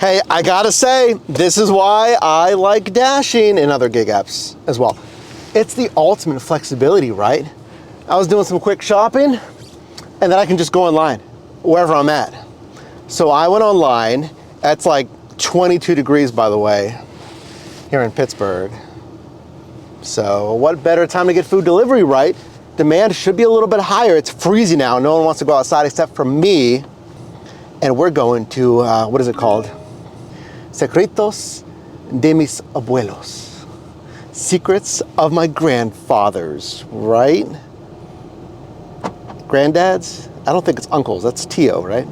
Hey, I gotta say, this is why I like Dashing and other gig apps as well. It's the ultimate flexibility, right? I was doing some quick shopping and then I can just go online wherever I'm at. So I went online. It's like 22 degrees, by the way, here in Pittsburgh. So what better time to get food delivery, right? Demand should be a little bit higher. It's freezing now. No one wants to go outside except for me. And we're going to, what is it called? Secretos de mis abuelos. Secrets of my grandfathers, right? Granddads? I don't think it's uncles, that's Tio, right?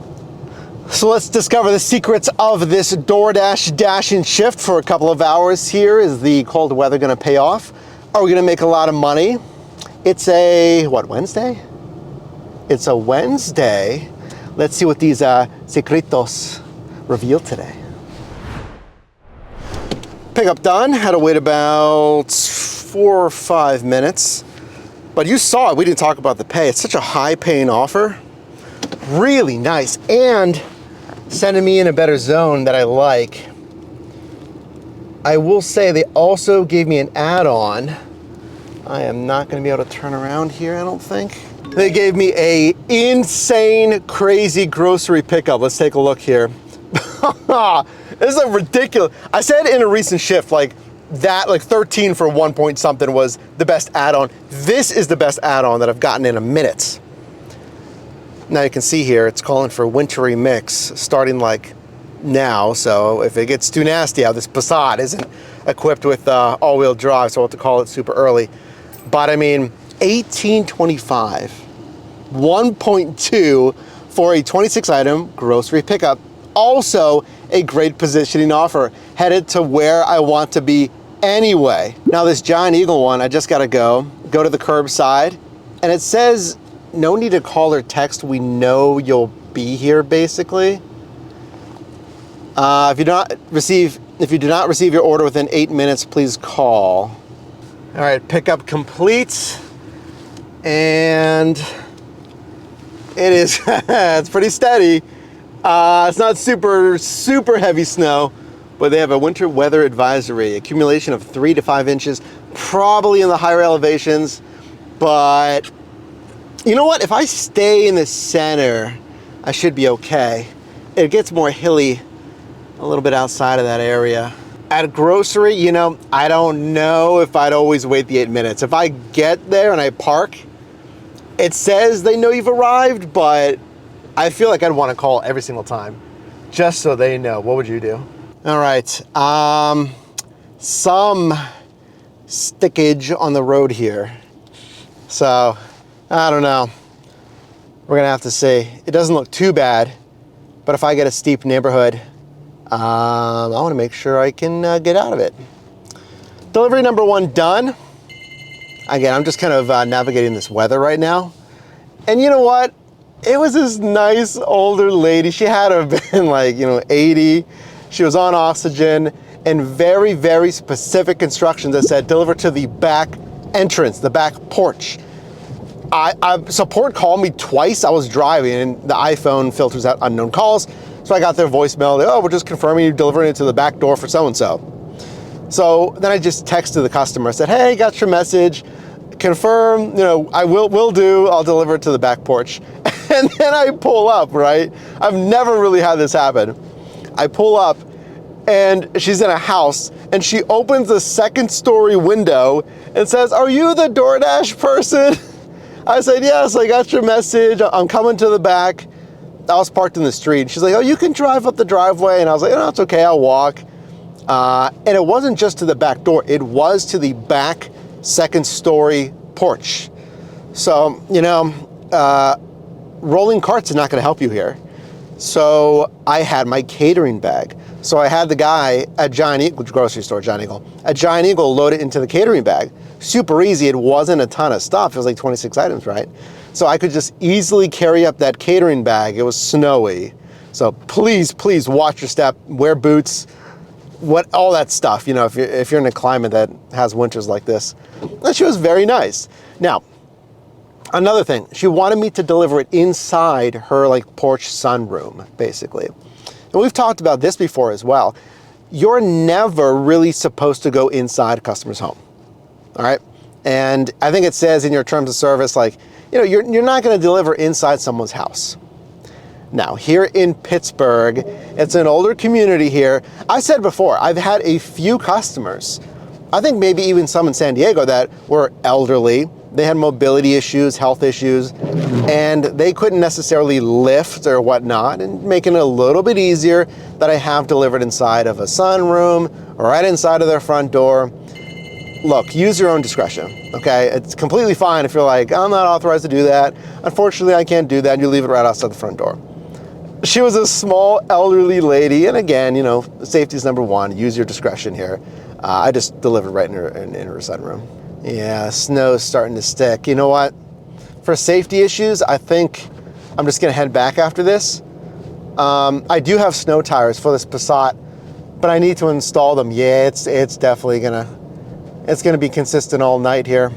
So let's discover the secrets of this DoorDash dashing shift for a couple of hours here. Is the cold weather gonna pay off? Are we gonna make a lot of money? It's a, what, Wednesday? It's a Wednesday. Let's see what these secretos reveal today. Pickup done, had to wait about 4 or 5 minutes. But you saw it, we didn't talk about the pay. It's such a high paying offer. Really nice, and sending me in a better zone that I like. I will say they also gave me an add-on. I am not gonna be able to turn around here, I don't think. They gave me a insane, crazy grocery pickup. Let's take a look here. This is a ridiculous, I said in a recent shift, like 13 for 1 point something was the best add-on. This is the best add-on that I've gotten in a minute. Now you can see here, it's calling for wintry mix starting like now. So if it gets too nasty out, this Passat isn't equipped with all-wheel drive, so I'll have to call it super early. But I mean, $18.25, 1.2 for a 26 item grocery pickup. Also a great positioning offer, headed to where I want to be anyway. Now this Giant Eagle one, I just gotta go to the curbside, and it says no need to call or text, we know you'll be here, basically. If you do not receive your order within 8 minutes, please call. All right, pickup complete, and it is it's pretty steady. It's not super heavy snow, but they have a winter weather advisory, accumulation of 3 to 5 inches, probably in the higher elevations. But you know what? If I stay in the center, I should be okay. It gets more hilly a little bit outside of that area. At a grocery, you know, I don't know if I'd always wait the 8 minutes. If I get there and I park, it says they know you've arrived, but I feel like I'd want to call every single time, just so they know. What would you do? All right, some stickage on the road here. So, I don't know. We're gonna have to see. It doesn't look too bad, but if I get a steep neighborhood, I wanna make sure I can get out of it. Delivery number 1 done. Again, I'm just kind of navigating this weather right now. And you know what? It was this nice older lady. She had to have been like, 80. She was on oxygen, and very, very specific instructions that said deliver to the back entrance, the back porch. Support called me twice. I was driving, and the iPhone filters out unknown calls. So I got their voicemail. Oh, we're just confirming you're delivering it to the back door for so-and-so. So then I just texted the customer. I said, hey, got your message. Confirm, I will do. I'll deliver it to the back porch. And then I pull up, right? I've never really had this happen. I pull up, and she's in a house, and she opens the 2nd story window and says, are you the DoorDash person? I said, yes, I got your message. I'm coming to the back. I was parked in the street. She's like, oh, you can drive up the driveway. And I was like, no, it's okay, I'll walk. And it wasn't just to the back door. It was to the back 2nd story porch. So, rolling carts is not gonna help you here. So I had my catering bag. So I had the guy at Giant Eagle, grocery store, Giant Eagle, at Giant Eagle load it into the catering bag. Super easy, it wasn't a ton of stuff. It was like 26 items, right? So I could just easily carry up that catering bag. It was snowy. So please, please watch your step, wear boots, all that stuff, if you're in a climate that has winters like this. And she was very nice. Now, another thing, she wanted me to deliver it inside her porch sunroom, basically. and we've talked about this before as well, you're never really supposed to go inside a customer's home, all right? And I think it says in your terms of service, like, you know, you're not gonna deliver inside someone's house. Now, here in Pittsburgh, it's an older community here. I said before, I've had a few customers, I think maybe even some in San Diego, that were elderly. They had mobility issues, health issues, and they couldn't necessarily lift or whatnot, and making it a little bit easier that I have delivered inside of a sunroom or right inside of their front door. Look, use your own discretion, okay? It's completely fine if you're like, I'm not authorized to do that. Unfortunately, I can't do that, and you leave it right outside the front door. She was a small elderly lady, and again, you know, safety is number one. Use your discretion here. I just delivered right in her sunroom. Yeah, snow's starting to stick. You know what? For safety issues, I think I'm just gonna head back after this. I do have snow tires for this Passat, but I need to install them. Yeah, it's definitely gonna be consistent all night here.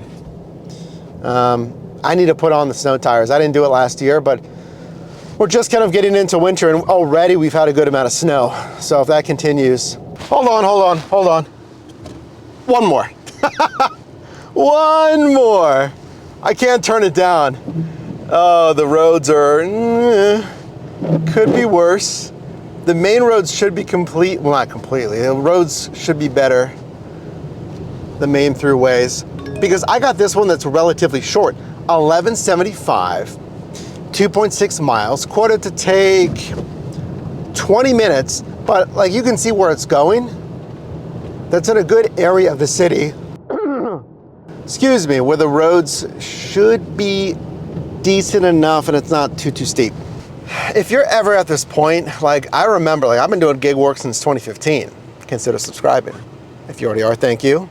I need to put on the snow tires. I didn't do it last year, but we're just kind of getting into winter, and already we've had a good amount of snow. So if that continues, hold on. One more. One more. I can't turn it down. Oh, the roads are, could be worse. The main roads should be well, not completely. The roads should be better, the main throughways, because I got this one that's relatively short, 1175, 2.6 miles, quoted to take 20 minutes, but like you can see where it's going. That's in a good area of the city. Excuse me, where the roads should be decent enough and it's not too steep. If you're ever at this point, like I remember, like I've been doing gig work since 2015. Consider subscribing. If you already are, thank you.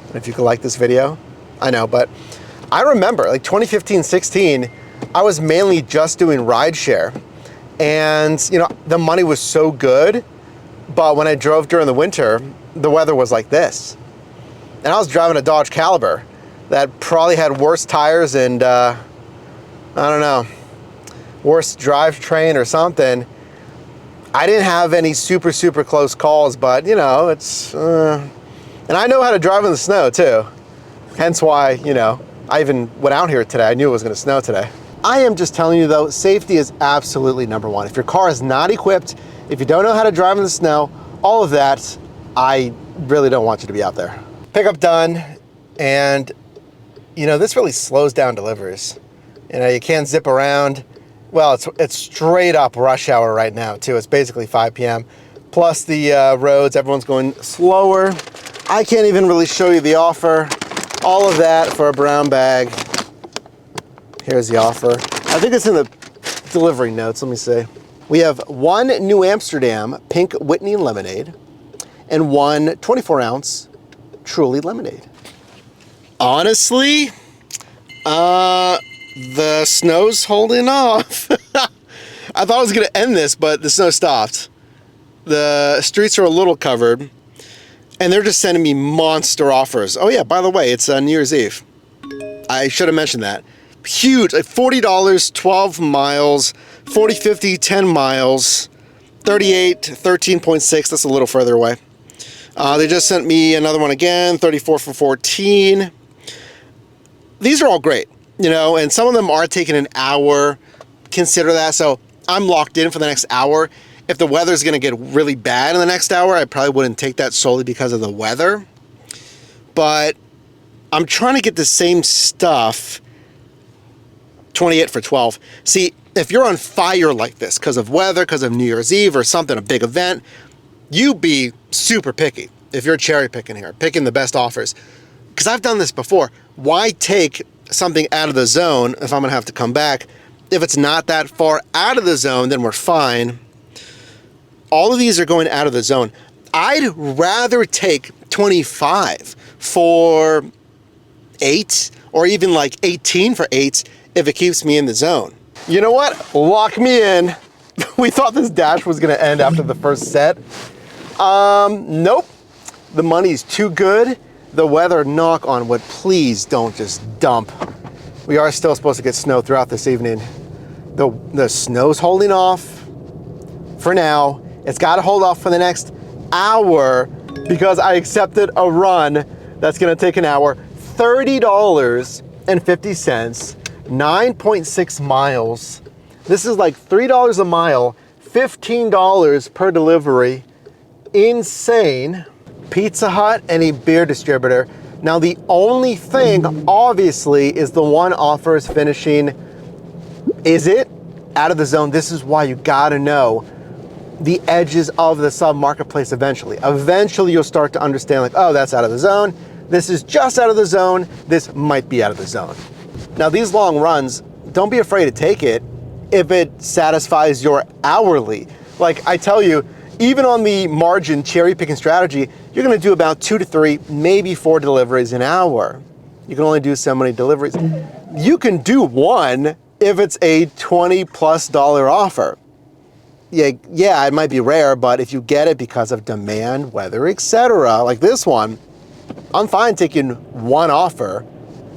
And if you could like this video, I know, but I remember like 2015, 16, I was mainly just doing rideshare, and you know, the money was so good, but when I drove during the winter, the weather was like this. And I was driving a Dodge Caliber that probably had worse tires and I don't know, worse drivetrain or something. I didn't have any super close calls, but you know, it's, and I know how to drive in the snow too. Hence why, you know, I even went out here today. I knew it was gonna snow today. I am just telling you though, safety is absolutely number one. If your car is not equipped, if you don't know how to drive in the snow, all of that, I really don't want you to be out there. Pickup done, and you know, this really slows down deliveries. You know, you can't zip around. Well, it's straight up rush hour right now too. It's basically 5 p.m. Plus the roads, everyone's going slower. I can't even really show you the offer. All of that for a brown bag. Here's the offer. I think it's in the delivery notes. Let me see. We have one New Amsterdam Pink Whitney lemonade and one 24-ounce Truly lemonade. Honestly, the snow's holding off. I thought I was gonna end this, but the snow stopped. The streets are a little covered, and they're just sending me monster offers. Oh yeah, by the way, it's New Year's Eve. I should have mentioned that. Huge, like $40, 12 miles, 40, 50, 10 miles, 38, 13.6, that's a little further away. They just sent me another one again, 34 for 14. These are all great, you know, and some of them are taking an hour. Consider that. So I'm locked in for the next hour. If the weather's going to get really bad in the next hour, I probably wouldn't take that solely because of the weather. But I'm trying to get the same stuff, 28 for 12. See, if you're on fire like this because of weather, because of New Year's Eve or something, a big event, you be super picky if you're cherry picking here, picking the best offers. Because I've done this before. Why take something out of the zone if I'm gonna have to come back? If it's not that far out of the zone, then we're fine. All of these are going out of the zone. I'd rather take 25 for 8 or even like 18 for 8 if it keeps me in the zone. You know what? Lock me in. We thought this dash was gonna end after the first set. Nope. The money's too good. The weather, knock on wood, please don't just dump. We are still supposed to get snow throughout this evening. The snow's holding off. for now. It's got to hold off for the next hour because I accepted a run that's going to take an hour. $30.50, 9.6 miles. This is like $3 a mile, $15 per delivery. Insane. Pizza Hut and a beer distributor. Now the only thing, obviously, is the one offer is finishing. Is it out of the zone? This is why you gotta know the edges of the sub marketplace eventually. Eventually you'll start to understand like, oh, that's out of the zone. This is just out of the zone. This might be out of the zone. Now these long runs, don't be afraid to take it if it satisfies your hourly. Like I tell you, even on the margin cherry picking strategy, you're gonna do about 2 to 3, maybe 4 deliveries an hour. You can only do so many deliveries. You can do one if it's a $20+ offer. Yeah, it might be rare, but if you get it because of demand, weather, etc., like this one, I'm fine taking one offer,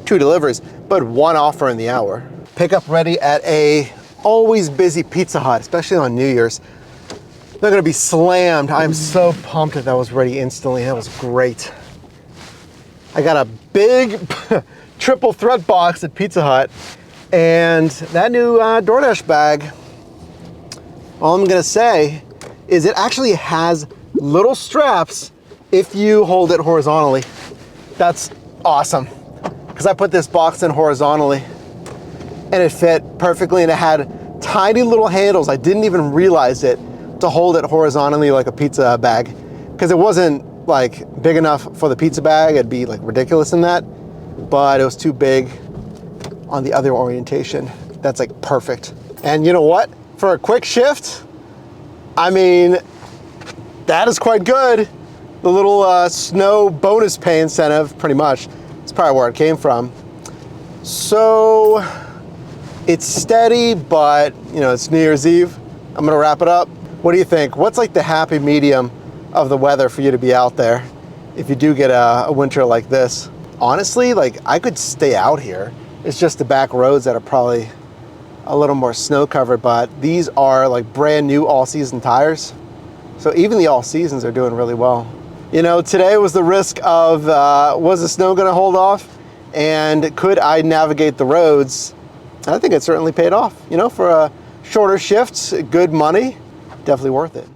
2 deliveries, but one offer in the hour. Pickup ready at a always busy Pizza Hut, especially on New Year's. They're gonna be slammed. I'm so pumped that was ready instantly. That was great. I got a big triple threat box at Pizza Hut and that new DoorDash bag. All I'm gonna say is it actually has little straps if you hold it horizontally. That's awesome, because I put this box in horizontally and it fit perfectly, and it had tiny little handles. I didn't even realize it, to hold it horizontally like a pizza bag, because it wasn't like big enough for the pizza bag. It'd be like ridiculous in that, but it was too big on the other orientation. That's like perfect. And you know what? For a quick shift, I mean, that is quite good. The little snow bonus pay incentive, pretty much. It's probably where it came from. So it's steady, but you know, it's New Year's Eve. I'm gonna wrap it up. What do you think? What's like the happy medium of the weather for you to be out there if you do get a winter like this? Honestly, like I could stay out here. It's just the back roads that are probably a little more snow covered, but these are like brand new all season tires. So even the all seasons are doing really well. You know, today was the risk of, was the snow gonna hold off? And could I navigate the roads? I think it certainly paid off. You know, for a shorter shifts, good money, definitely worth it.